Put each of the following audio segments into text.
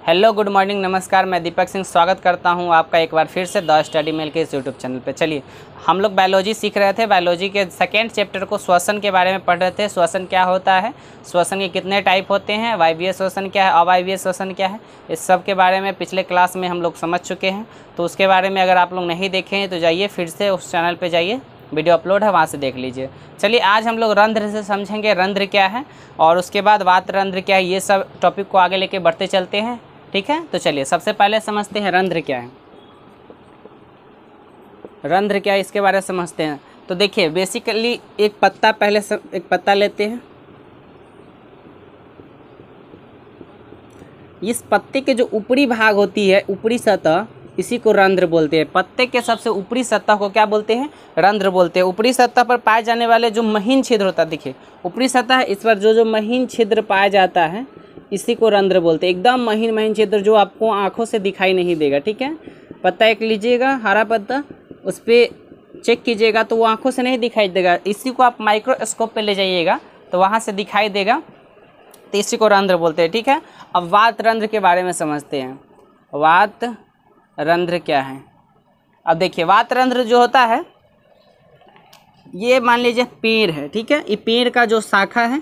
Hello good morning नमस्कार, मैं दीपक सिंह स्वागत करता हूं आपका एक बार फिर से द स्टडी मेल के इस यूट्यूब चैनल पे। चलिए, हम लोग बायोलॉजी सीख रहे थे। बायोलॉजी के सेकेंड चैप्टर को श्वसन के बारे में पढ़ रहे थे। श्वसन क्या होता है, श्वसन के कितने टाइप होते हैं, वायवीय श्वसन क्या है, अवायवीय श्वसन क्या है, इस सब के बारे में पिछले क्लास में हम लोग समझ चुके हैं। तो उसके बारे में अगर आप लोग नहीं देखे हैं तो जाइए फिर से उस चैनल पर जाइए, वीडियो अपलोड है, वहाँ से देख लीजिए। चलिए, आज हम लोग रंध्र से समझेंगे, रंध्र क्या है और उसके बाद वातरंध्र क्या है, ये सब टॉपिक को आगे लेके बढ़ते चलते हैं। ठीक है, तो चलिए सबसे पहले समझते हैं रंध्र क्या है। रंध्र क्या है इसके बारे में समझते हैं। तो देखिए, बेसिकली एक पत्ता, पहले एक पत्ता लेते हैं। इस पत्ते के जो ऊपरी भाग होती है, ऊपरी सतह, इसी को रंध्र बोलते हैं। पत्ते के सबसे ऊपरी सतह को क्या बोलते हैं, रंध्र बोलते हैं। ऊपरी सतह पर पाए जाने वाले जो महीन छिद्र होता है, देखिए ऊपरी सतह, इस पर जो महीन छिद्र पाया जाता है इसी को रंध्र बोलते हैं। एकदम महीन महीन छिद्र जो आपको आंखों से दिखाई नहीं देगा। ठीक है, पत्ता एक लीजिएगा, हरा पत्ता, उस पर चेक कीजिएगा तो वो आंखों से नहीं दिखाई देगा। इसी को आप माइक्रोस्कोप पे ले जाइएगा तो वहाँ से दिखाई देगा, तो इसी को रंध्र बोलते हैं। ठीक है, अब वातरंध्र के बारे में समझते हैं। वातरंध्र क्या है। अब देखिए, वातरंध्र जो होता है, ये मान लीजिए पेड़ है। ठीक है, ये पेड़ का जो शाखा है,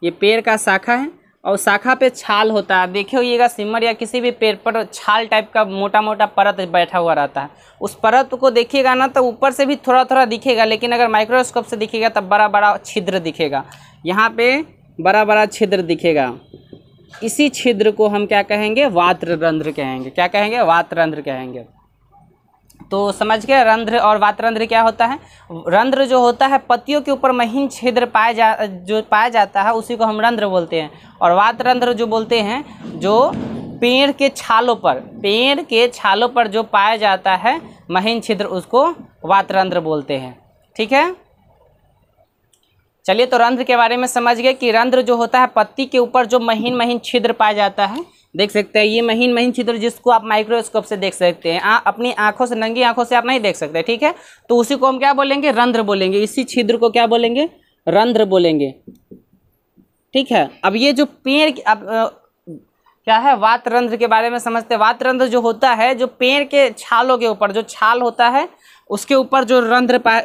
ये पेड़ का शाखा है और शाखा पे छाल होता है। देखे होइएगा सिमर या किसी भी पेड़ पर छाल टाइप का मोटा मोटा परत बैठा हुआ रहता है। उस परत को देखिएगा ना तो ऊपर से भी थोड़ा थोड़ा दिखेगा, लेकिन अगर माइक्रोस्कोप से दिखेगा तब बड़ा बड़ा छिद्र दिखेगा। यहाँ पे बड़ा बड़ा छिद्र दिखेगा। इसी छिद्र को हम क्या कहेंगे, वातरंध्र कहेंगे। क्या कहेंगे, वातरंध्र कहेंगे। तो समझ गए रंध्र और वातरंध्र क्या होता है। रंध्र जो होता है, पत्तियों के ऊपर महीन छिद्र पाया जाता है, उसी को हम रंध्र बोलते हैं। और वातरंध्र जो बोलते हैं, जो पेड़ के छालों पर जो पाया जाता है महीन छिद्र, उसको वातरंध्र बोलते हैं। ठीक है, चलिए, तो रंध्र के बारे में समझ गए कि रंध्र जो होता है, पत्ती के ऊपर जो महीन महीन छिद्र पाया जाता है। देख सकते हैं ये महीन महीन छिद्र, जिसको आप माइक्रोस्कोप से देख सकते हैं। अपनी आंखों से, नंगी आंखों से आप नहीं देख सकते। ठीक है, तो उसी को हम क्या बोलेंगे, रंध्र बोलेंगे। इसी छिद्र को क्या बोलेंगे, रंध्र बोलेंगे। ठीक है, अब ये जो पेड़ क्या है, वातरंध्र के बारे में समझते हैं। वातरंध्र जो होता है, जो पेड़ के छालों के ऊपर जो छाल होता है, उसके ऊपर जो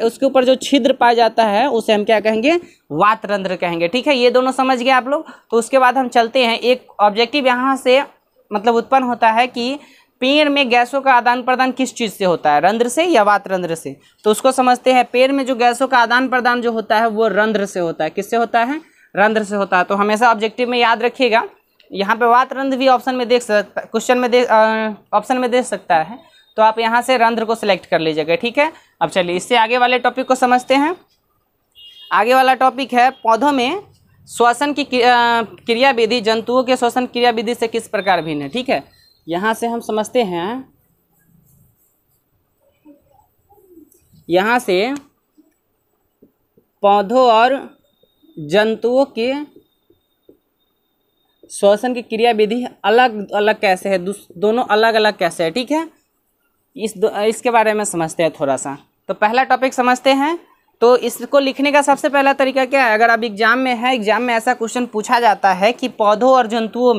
उसके ऊपर जो छिद्र पाया जाता है, उसे हम क्या कहेंगे, वातरंध्र कहेंगे। ठीक है, ये दोनों समझ गए आप लोग। तो उसके बाद हम चलते हैं, एक ऑब्जेक्टिव यहाँ से मतलब उत्पन्न होता है कि पेड़ में गैसों का आदान प्रदान किस चीज़ से होता है, रंध्र से या वातरंध्र से। तो उसको समझते हैं। पेड़ में जो गैसों का आदान प्रदान जो होता है वो रंध्र से होता है। किससे होता है, रंध्र से होता है। तो हमेशा ऑब्जेक्टिव में याद रखिएगा। यहाँ पे वातरंध्र भी ऑप्शन में देख सकता, क्वेश्चन में ऑप्शन में दे सकता है, तो आप यहाँ से रंध्र को सिलेक्ट कर लीजिएगा। ठीक है, अब चलिए इससे आगे वाले टॉपिक को समझते हैं। आगे वाला टॉपिक है, पौधों में श्वसन की क्रिया विधि जंतुओं के श्वसन क्रिया विधि से किस प्रकार भिन्न है। ठीक है, यहाँ से हम समझते हैं, यहाँ से पौधों और जंतुओं के श्वसन की क्रिया विधि अलग अलग कैसे है, दोनों अलग अलग कैसे है। ठीक है, इसके बारे में समझते हैं थोड़ा सा। तो पहला टॉपिक समझते हैं। तो इसको लिखने का सबसे पहला तरीका क्या है, अगर अब एग्जाम में है, एग्जाम में ऐसा क्वेश्चन पूछा जाता है कि पौधों और जंतुओं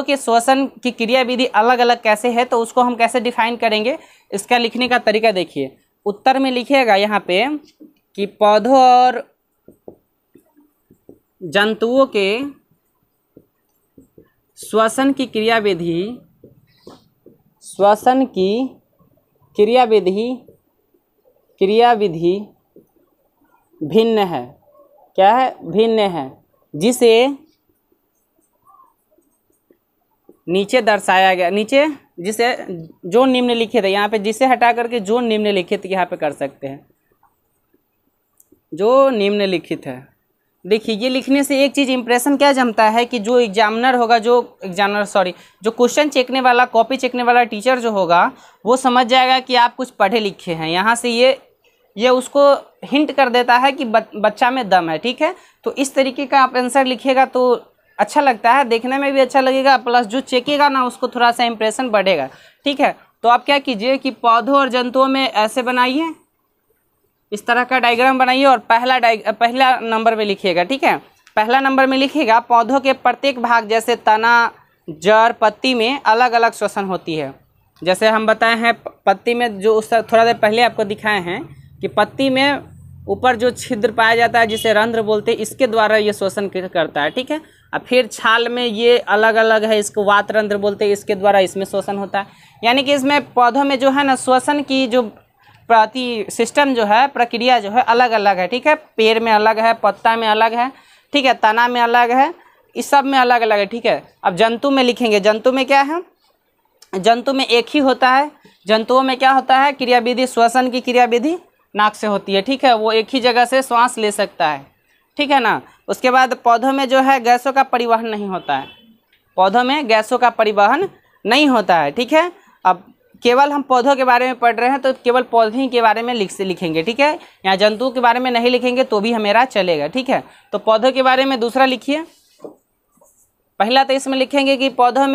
के श्वसन की क्रिया विधि अलग अलग कैसे है, तो उसको हम कैसे डिफाइन करेंगे, इसका लिखने का तरीका देखिए। उत्तर में लिखिएगा यहाँ पे कि पौधों और जंतुओं के श्वसन की क्रिया विधि भिन्न है। क्या है, भिन्न है, जिसे नीचे दर्शाया गया, नीचे जिसे जो निम्नलिखित है, यहाँ पे जिसे हटा करके जो निम्नलिखित यहाँ पे कर सकते हैं, जो निम्नलिखित है। देखिए, ये लिखने से एक चीज़ इंप्रेशन क्या जमता है कि जो एग्जामिनर होगा, जो क्वेश्चन चेकने वाला, कॉपी चेकने वाला टीचर जो होगा, वो समझ जाएगा कि आप कुछ पढ़े लिखे हैं। यहाँ से ये उसको हिंट कर देता है कि बच्चा में दम है। ठीक है, तो इस तरीके का आप आंसर लिखिएगा तो अच्छा लगता है, देखने में भी अच्छा लगेगा, प्लस जो चेकेगा ना उसको थोड़ा सा इंप्रेशन बढ़ेगा। ठीक है, तो आप क्या कीजिए कि पौधों और जंतुओं में ऐसे बनाइए, इस तरह का डायग्राम बनाइए और पहला नंबर पे लिखिएगा। ठीक है, पहला नंबर में लिखिएगा, पौधों के प्रत्येक भाग जैसे तना, जड़, पत्ती में अलग अलग श्वसन होती है। जैसे हम बताए हैं पत्ती में, जो उस थोड़ा देर पहले आपको दिखाए हैं कि पत्ती में ऊपर जो छिद्र पाया जाता है जिसे रंध्र बोलते हैं, इसके द्वारा ये श्वसन करता है, ठीक है। अब फिर छाल में ये अलग अलग है, इसको वात रंध्र बोलते हैं, इसके द्वारा इसमें श्वसन होता है। यानी कि इसमें पौधों में जो है ना श्वसन की जो प्रति सिस्टम जो है, प्रक्रिया जो है अलग अलग है, ठीक है। पेड़ में अलग है, पत्ता में अलग है, ठीक है, तना में अलग है, इस सब में अलग अलग है, ठीक है। अब जंतु में लिखेंगे, जंतु में क्या है, जंतु में एक ही होता है। जंतुओं में क्या होता है, क्रिया विधि, श्वसन की क्रिया विधि नाक से होती है, ठीक है। वो एक ही जगह से श्वास ले सकता है, ठीक है ना। उसके बाद पौधों में जो है गैसों का परिवहन नहीं होता है, पौधों में गैसों का परिवहन नहीं होता है, ठीक है। अब केवल हम पौधों के बारे में पढ़ रहे हैं तो केवल पौधे के बारे में लिखेंगे, ठीक है। यहाँ जंतु के बारे में नहीं लिखेंगे तो भी हमेरा चलेगा, ठीक है। तो पौधों के बारे में दूसरा लिखिए। पहला तो इसमें लिखेंगे कि पौधों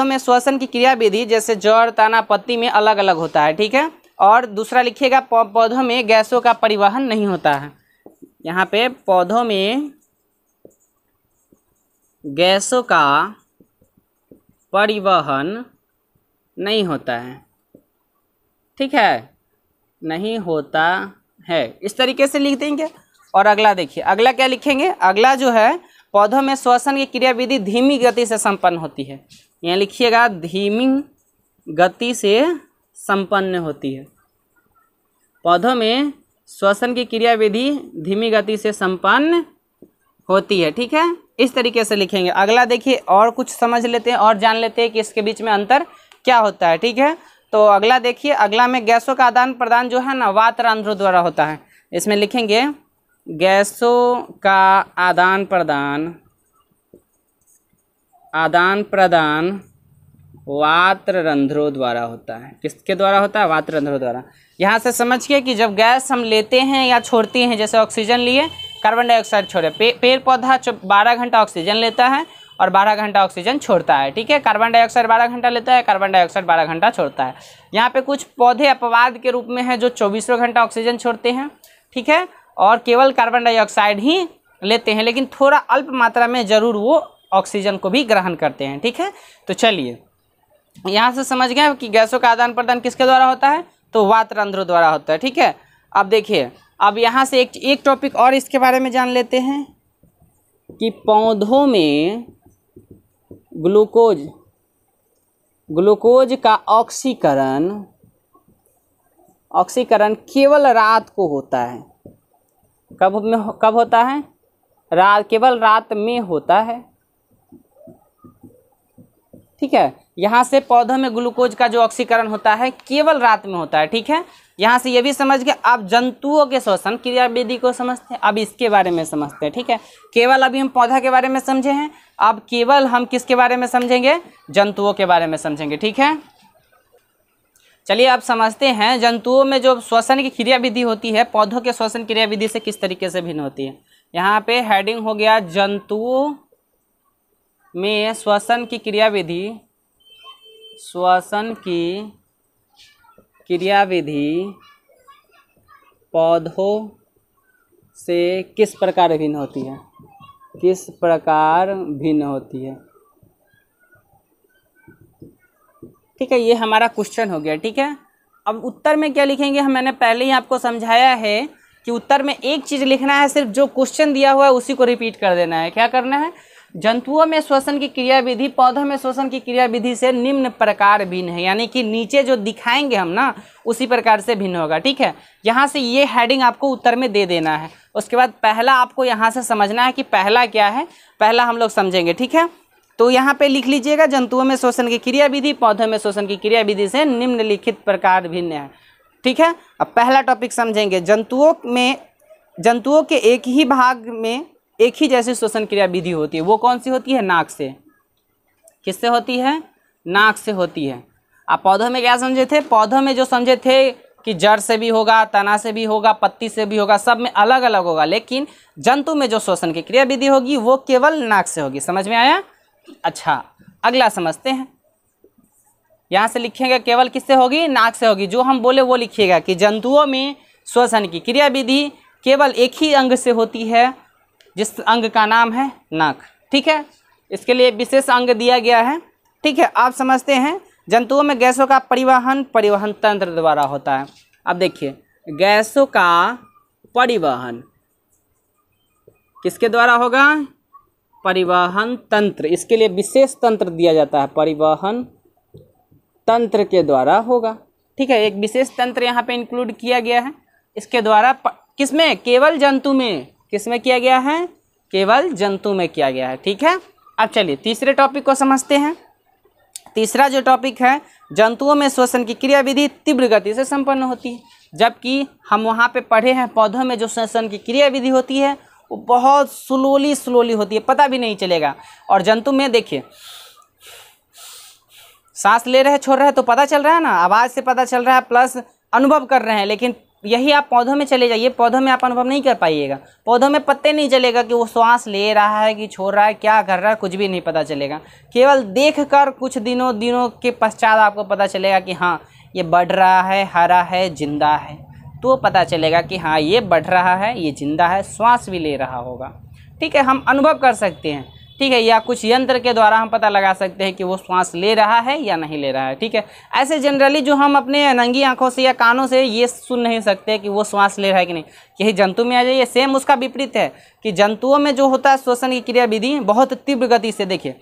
में श्वसन की क्रिया विधि जैसे जड़, तना, पत्ती में अलग अलग होता है, ठीक है। और दूसरा लिखिएगा, पौधों में गैसों का परिवहन नहीं होता है। यहाँ पे पौधों में गैसों का परिवहन नहीं होता है, ठीक है, नहीं होता है, इस तरीके से लिख देंगे। और अगला देखिए, अगला क्या लिखेंगे, अगला जो है पौधों में श्वसन की क्रिया विधि धीमी गति से संपन्न होती है। यहाँ लिखिएगा, धीमी गति से संपन्न होती है। पौधों में श्वसन की क्रिया विधि धीमी गति से संपन्न होती है, ठीक है, इस तरीके से लिखेंगे। अगला देखिए, और कुछ समझ लेते हैं और जान लेते हैं कि इसके बीच में अंतर क्या होता है, ठीक है। तो अगला देखिए, अगला में गैसों का आदान प्रदान जो है ना वात रंध्रों द्वारा होता है। इसमें लिखेंगे, गैसों का आदान प्रदान वात रंध्रों द्वारा होता है। किसके द्वारा होता है, वात रंध्रों द्वारा। यहाँ से समझिए कि जब गैस हम लेते हैं या छोड़ते हैं, जैसे ऑक्सीजन लिए, कार्बन डाइऑक्साइड छोड़े, पेड़ पौधा 12 घंटा ऑक्सीजन लेता है और 12 घंटा ऑक्सीजन छोड़ता है, ठीक है। कार्बन डाइऑक्साइड 12 घंटा लेता है, कार्बन डाइऑक्साइड 12 घंटा छोड़ता है। यहाँ पे कुछ पौधे अपवाद के रूप में हैं जो 24 घंटा ऑक्सीजन छोड़ते हैं, ठीक है, और केवल कार्बन डाइऑक्साइड ही लेते हैं, लेकिन थोड़ा अल्प मात्रा में जरूर वो ऑक्सीजन को भी ग्रहण करते हैं, ठीक है। तो चलिए, यहाँ से समझ गए कि गैसों का आदान प्रदान किसके द्वारा होता है, तो वात रंध्रों द्वारा होता है, ठीक है। अब देखिए, अब यहाँ से एक टॉपिक और इसके बारे में जान लेते हैं कि पौधों में ग्लूकोज का ऑक्सीकरण केवल रात को होता है। कब होता है, केवल रात में होता है, ठीक है। यहाँ से पौधों में ग्लूकोज का जो ऑक्सीकरण होता है केवल रात में होता है, ठीक है। यहाँ से ये भी समझ गए। आप जंतुओं के श्वसन क्रिया विधि को समझते हैं, अब इसके बारे में समझते हैं, ठीक है। केवल अभी हम पौधा के बारे में समझे हैं, अब केवल हम किसके बारे में समझेंगे, जंतुओं के बारे में समझेंगे, ठीक है। चलिए अब समझते हैं जंतुओं में जो श्वसन की क्रिया विधि होती है पौधों के श्वसन क्रिया विधि से किस तरीके से भिन्न होती है। यहाँ पे हेडिंग हो गया, जंतुओं में श्वसन की क्रिया विधि पौधों से किस प्रकार भिन्न होती है, ठीक है। ये हमारा क्वेश्चन हो गया, ठीक है। अब उत्तर में क्या लिखेंगे, मैंने पहले ही आपको समझाया है कि उत्तर में एक चीज़ लिखना है, सिर्फ जो क्वेश्चन दिया हुआ है उसी को रिपीट कर देना है। क्या करना है, जंतुओं में श्वसन की क्रिया विधि पौधों में श्वसन की क्रिया विधि से निम्न प्रकार भिन्न है, यानी कि नीचे जो दिखाएंगे हम ना उसी प्रकार से भिन्न होगा, ठीक है। यहाँ से ये हेडिंग आपको उत्तर में दे देना है। उसके बाद पहला आपको यहाँ से समझना है कि पहला क्या है, पहला हम लोग समझेंगे, ठीक है। तो यहाँ पे लिख लीजिएगा, जंतुओं में श्वसन की क्रिया विधि पौधों में श्वसन की क्रिया विधि से निम्नलिखित प्रकार भिन्न है, ठीक है। अब पहला टॉपिक समझेंगे, जंतुओं के एक ही भाग में एक ही जैसी श्वसन क्रिया विधि होती है। वो कौन सी होती है, नाक से। किससे होती है, नाक से होती है। आप पौधों में क्या समझे थे, पौधों में जो समझे थे कि जड़ से भी होगा, तना से भी होगा, पत्ती से भी होगा, सब में अलग अलग होगा, लेकिन जंतु में जो श्वसन की क्रिया विधि होगी वो केवल नाक से होगी। समझ में आया। अच्छा, अगला समझते हैं। यहाँ से लिखेंगे केवल किससे होगी, नाक से होगी। जो हम बोले वो लिखिएगा कि जंतुओं में श्वसन की क्रिया विधि केवल एक ही अंग से होती है, जिस अंग का नाम है नाक। ठीक है, इसके लिए विशेष अंग दिया गया है। ठीक है, आप समझते हैं जंतुओं में गैसों का परिवहन तंत्र द्वारा होता है। अब देखिए, गैसों का परिवहन किसके द्वारा होगा? परिवहन तंत्र। इसके लिए विशेष तंत्र दिया जाता है, परिवहन तंत्र के द्वारा होगा। ठीक है, एक विशेष तंत्र यहाँ पे इंक्लूड किया गया है। इसके द्वारा किसमें? केवल जंतु में। किसमें किया गया है? केवल जंतु में किया गया है। ठीक है, अब चलिए तीसरे टॉपिक को समझते हैं। तीसरा जो टॉपिक है, जंतुओं में श्वसन की क्रियाविधि तीव्र गति से संपन्न होती है, जबकि हम वहाँ पे पढ़े हैं पौधों में जो श्वसन की क्रियाविधि होती है वो बहुत स्लोली होती है, पता भी नहीं चलेगा। और जंतु में देखिए, सांस ले रहे छोड़ रहे तो पता चल रहा है ना, आवाज़ से पता चल रहा है, प्लस अनुभव कर रहे हैं। लेकिन यही आप पौधों में चले जाइए, पौधों में आप अनुभव नहीं कर पाइएगा। पौधों में पत्ते नहीं चलेगा कि वो श्वास ले रहा है कि छोड़ रहा है, क्या कर रहा है, कुछ भी नहीं पता चलेगा। केवल देखकर कुछ दिनों के पश्चात आपको पता चलेगा कि हाँ ये बढ़ रहा है, हरा है, जिंदा है, तो पता चलेगा कि हाँ ये बढ़ रहा है, ये जिंदा है, श्वास भी ले रहा होगा। ठीक है, हम अनुभव कर सकते हैं। ठीक है, या कुछ यंत्र के द्वारा हम पता लगा सकते हैं कि वो श्वास ले रहा है या नहीं ले रहा है। ठीक है, ऐसे जनरली जो हम अपने नंगी आंखों से या कानों से ये सुन नहीं सकते कि वो श्वास ले रहा है कि नहीं। यही जंतु में आ जाइए, सेम उसका विपरीत है कि जंतुओं में जो होता है श्वसन की क्रियाविधि बहुत तीव्र गति से। देखिए,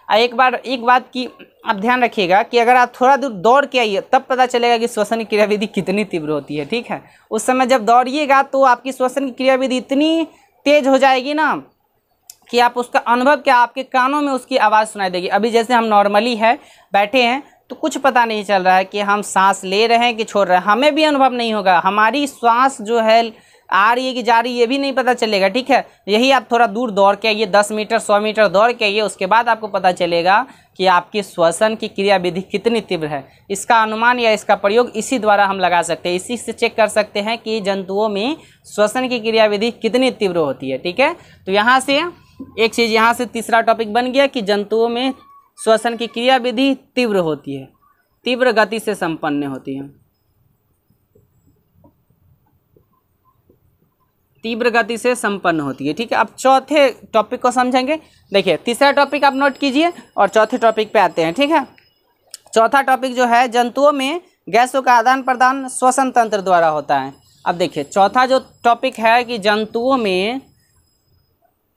एक बात की आप ध्यान रखिएगा कि अगर आप थोड़ा दूर दौड़ के आइए तब पता चलेगा कि श्वसन की क्रियाविधि कितनी तीव्र होती है। ठीक है, उस समय जब दौड़िएगा तो आपकी श्वसन की क्रियाविधि इतनी तेज हो जाएगी ना कि आप उसका अनुभव क्या, आपके कानों में उसकी आवाज़ सुनाई देगी। अभी जैसे हम नॉर्मली है बैठे हैं तो कुछ पता नहीं चल रहा है कि हम सांस ले रहे हैं कि छोड़ रहे हैं, हमें भी अनुभव नहीं होगा, हमारी श्वास जो है आ रही है कि जा रही है ये भी नहीं पता चलेगा। ठीक है, यही आप थोड़ा दूर दौड़ के आइए, 10 मीटर 100 मीटर दौड़ के आइए, उसके बाद आपको पता चलेगा कि आपकी श्वसन की क्रियाविधि कितनी तीव्र है। इसका अनुमान या इसका प्रयोग इसी द्वारा हम लगा सकते हैं, इसी से चेक कर सकते हैं कि जंतुओं में श्वसन की क्रियाविधि कितनी तीव्र होती है। ठीक है, तो यहाँ से एक चीज़, यहाँ से तीसरा टॉपिक बन गया कि जंतुओं में श्वसन की क्रियाविधि तीव्र होती है, तीव्र गति से संपन्न होती है, तीव्र गति से संपन्न होती है। ठीक है, अब चौथे टॉपिक को समझेंगे। देखिए, तीसरा टॉपिक आप नोट कीजिए और चौथे टॉपिक पे आते हैं। ठीक है, चौथा टॉपिक जो है, जंतुओं में गैसों का आदान प्रदान श्वसन तंत्र द्वारा होता है। अब देखिए, चौथा जो टॉपिक है कि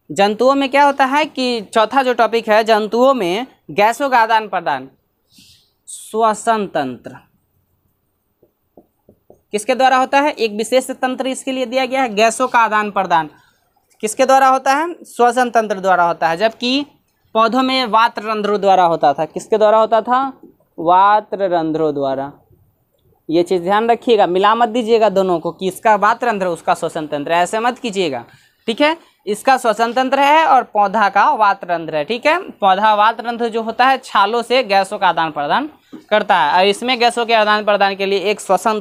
जंतुओं में क्या होता है कि चौथा जो टॉपिक है, जंतुओं में गैसों का आदान प्रदान श्वसन तंत्र किसके द्वारा होता है? एक विशेष तंत्र इसके लिए दिया गया है, गैसों का आदान प्रदान किसके द्वारा होता है? श्वसन तंत्र द्वारा होता है। जबकि पौधों में वात रंध्रों द्वारा होता था। किसके द्वारा होता था? वात रंध्रों द्वारा। ये चीज़ ध्यान रखिएगा, मिला मत दीजिएगा दोनों को कि इसका वात रंध्र उसका श्वसन तंत्र, ऐसे मत कीजिएगा। ठीक है, इसका श्वसन तंत्र है और पौधा का वात रंध्र है। ठीक है, पौधा वात रंध्र जो होता है छालों से गैसों का आदान प्रदान करता है, और इसमें गैसों के आदान प्रदान के लिए एक श्वसन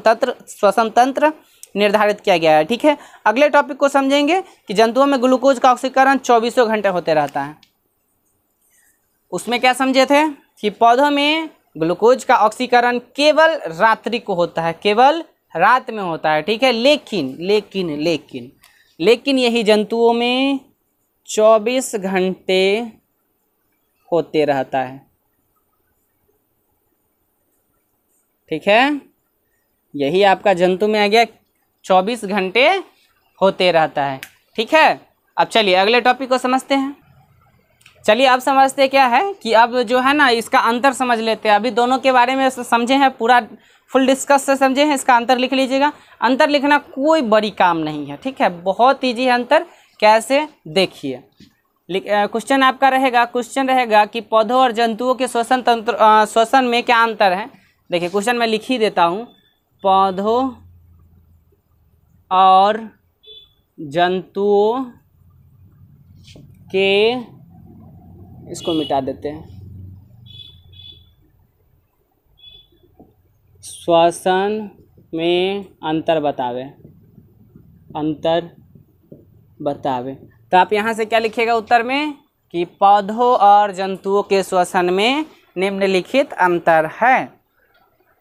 तंत्र निर्धारित किया गया है। ठीक है, अगले टॉपिक को समझेंगे कि जंतुओं में ग्लूकोज का ऑक्सीकरण 24 घंटे होते रहता है। उसमें क्या समझे थे कि पौधों में ग्लूकोज का ऑक्सीकरण केवल रात्रि को होता है, केवल रात में होता है। ठीक है, लेकिन यही जंतुओं में 24 घंटे होते रहता है। ठीक है, यही आपका जंतु में आ गया 24 घंटे होते रहता है। ठीक है, अब चलिए अगले टॉपिक को समझते हैं। चलिए अब समझते क्या है कि अब जो है ना इसका अंतर समझ लेते हैं। अभी दोनों के बारे में समझे हैं, पूरा फुल डिस्कस से समझे हैं, इसका अंतर लिख लीजिएगा। अंतर लिखना कोई बड़ी काम नहीं है। ठीक है, बहुत ईजी है अंतर। कैसे? देखिए, क्वेश्चन आपका रहेगा कि पौधों और जंतुओं के श्वसन में क्या अंतर है। देखिए, क्वेश्चन मैं लिख ही देता हूँ। पौधों और जंतुओं के, इसको मिटा देते हैं, श्वसन में अंतर बतावे। तो आप यहाँ से क्या लिखिएगा उत्तर में कि पौधों और जंतुओं के श्वसन में निम्नलिखित अंतर है,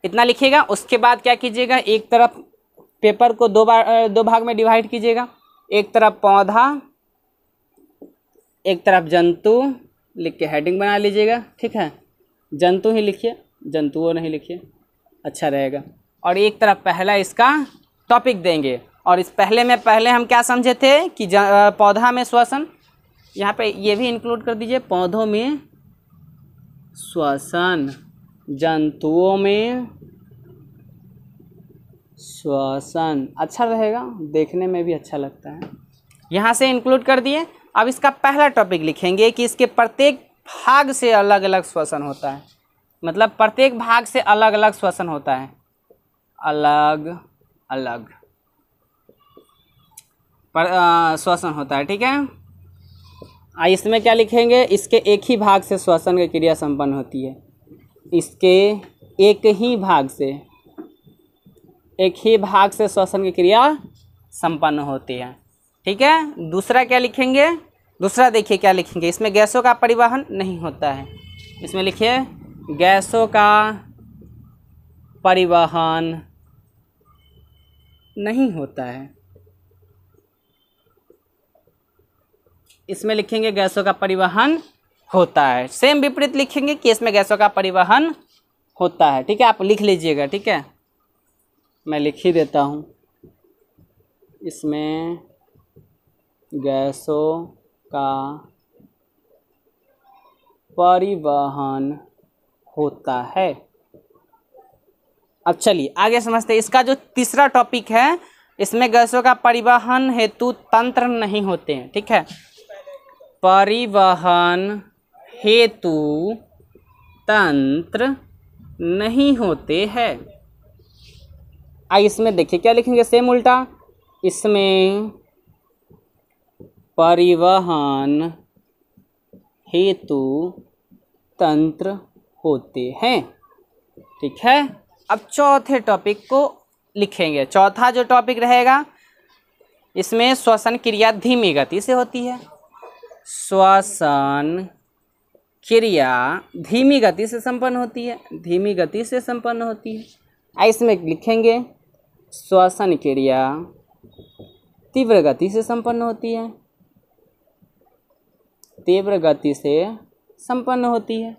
इतना लिखिएगा। उसके बाद क्या कीजिएगा, एक तरफ पेपर को दो भाग में डिवाइड कीजिएगा। एक तरफ पौधा एक तरफ जंतु लिख के हेडिंग बना लीजिएगा, ठीक है, जंतु ही लिखिए, जंतुओं नहीं लिखिए, अच्छा रहेगा। और एक तरफ पहला इसका टॉपिक देंगे। और इस पहले हम क्या समझे थे कि पौधा में श्वसन, यहाँ पे ये भी इंक्लूड कर दीजिए, पौधों में श्वसन, जंतुओं में श्वसन, अच्छा रहेगा, देखने में भी अच्छा लगता है। यहाँ से इंक्लूड कर दिए। अब इसका पहला टॉपिक लिखेंगे कि इसके प्रत्येक भाग से अलग अलग श्वसन होता है, मतलब प्रत्येक भाग से अलग अलग श्वसन होता है, अलग अलग श्वसन होता है, ठीक है। इसमें क्या लिखेंगे, इसके एक ही भाग से श्वसन की क्रिया संपन्न होती है, इसके एक ही भाग से श्वसन की क्रिया संपन्न होती है, ठीक है। दूसरा क्या लिखेंगे, दूसरा देखिए क्या लिखेंगे, इसमें गैसों का परिवहन नहीं होता है, इसमें लिखिए गैसों का परिवहन नहीं होता है, इसमें लिखेंगे गैसों का परिवहन होता है। सेम विपरीत लिखेंगे कि इसमें गैसों का परिवहन होता है, ठीक है, आप लिख लीजिएगा, ठीक है, मैं लिख ही देता हूँ, इसमें गैसों का परिवहन होता है। अब चलिए आगे समझते हैं। इसका जो तीसरा टॉपिक है, इसमें गैसों का परिवहन हेतु तंत्र नहीं होते हैं, ठीक है, परिवहन हेतु तंत्र नहीं होते हैं। इसमें देखिए क्या लिखेंगे, सेम उल्टा, इसमें परिवहन हेतु तंत्र होते हैं, ठीक है। अब चौथे टॉपिक को लिखेंगे। चौथा जो टॉपिक रहेगा, इसमें श्वसन क्रिया धीमी गति से होती है, श्वसन क्रिया धीमी गति से संपन्न होती है, धीमी गति से संपन्न होती है। इसमें लिखेंगे श्वसन क्रिया तीव्र गति से संपन्न होती है, तीव्र गति से संपन्न होती है।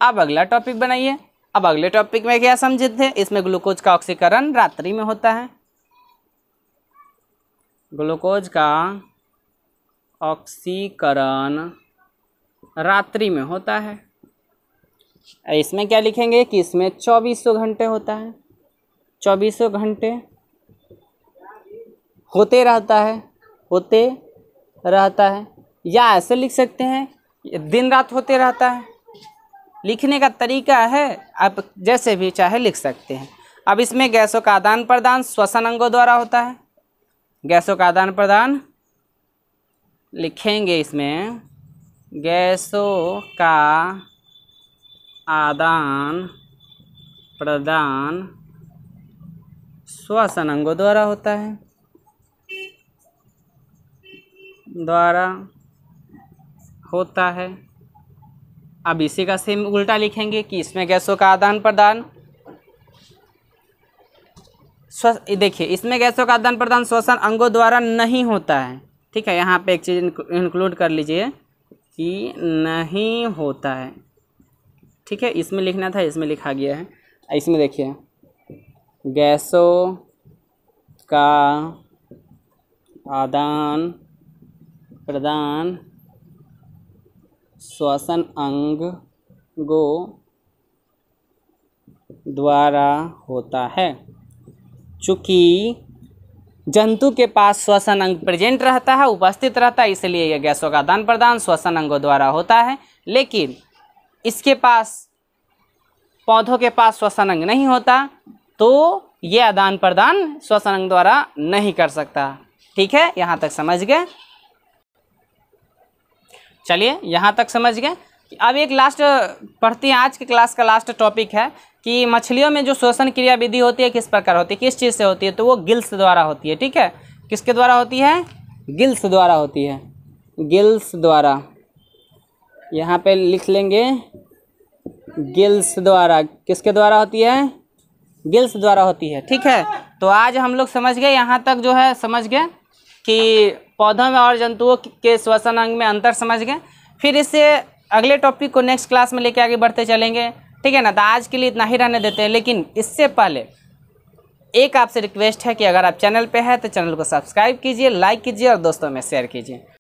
अब अगला टॉपिक बनाइए। अब अगले टॉपिक में क्या समझे थे, इसमें ग्लूकोज का ऑक्सीकरण रात्रि में होता है, ग्लूकोज का ऑक्सीकरण रात्रि में होता है। इसमें क्या लिखेंगे कि इसमें 2400 घंटे होता है, 2400 घंटे होते रहता है, या ऐसे लिख सकते हैं दिन रात होते रहता है। लिखने का तरीका है, आप जैसे भी चाहे लिख सकते हैं। अब इसमें गैसों का आदान प्रदान श्वसन अंगों द्वारा होता है, गैसों का आदान प्रदान लिखेंगे, इसमें गैसों का आदान प्रदान श्वसन अंगों द्वारा होता है, अब इसी का सेम उल्टा लिखेंगे कि इसमें गैसों का आदान प्रदान, देखिए इसमें गैसों का आदान प्रदान श्वसन अंगों द्वारा नहीं होता है, ठीक है। यहाँ पे एक चीज़ इंक्लूड कर लीजिए कि नहीं होता है, ठीक है, इसमें लिखना था, इसमें लिखा गया है। इसमें देखिए गैसों का आदान प्रदान श्वसन अंगों द्वारा होता है। चूँकि जंतु के पास श्वसन अंग प्रेजेंट रहता है, उपस्थित रहता है, इसलिए यह गैसों का आदान प्रदान श्वसन अंगों द्वारा होता है। लेकिन इसके पास, पौधों के पास श्वसन अंग नहीं होता, तो ये आदान प्रदान श्वसन अंग द्वारा नहीं कर सकता, ठीक है। यहाँ तक समझ गए, चलिए यहाँ तक समझ गए। अब एक लास्ट पढ़ते हैं, आज के क्लास का लास्ट टॉपिक है कि मछलियों में जो श्वसन क्रिया विधि होती है किस प्रकार होती है, किस चीज़ से होती है, तो वो गिल्स द्वारा होती है, ठीक है। किसके द्वारा होती है, गिल्स द्वारा होती है, गिल्स द्वारा, यहाँ पे लिख लेंगे गिल्स द्वारा, किसके द्वारा होती है, गिल्स द्वारा होती है, ठीक है। तो आज हम लोग समझ गए, यहाँ तक जो है समझ गए कि पौधों में और जंतुओं के श्वसन अंग में अंतर समझ गए। फिर इससे अगले टॉपिक को नेक्स्ट क्लास में लेके आगे बढ़ते चलेंगे, ठीक है ना। तो आज के लिए इतना ही रहने देते हैं, लेकिन इससे पहले एक आपसे रिक्वेस्ट है कि अगर आप चैनल पे हैं तो चैनल को सब्सक्राइब कीजिए, लाइक कीजिए और दोस्तों में शेयर कीजिए।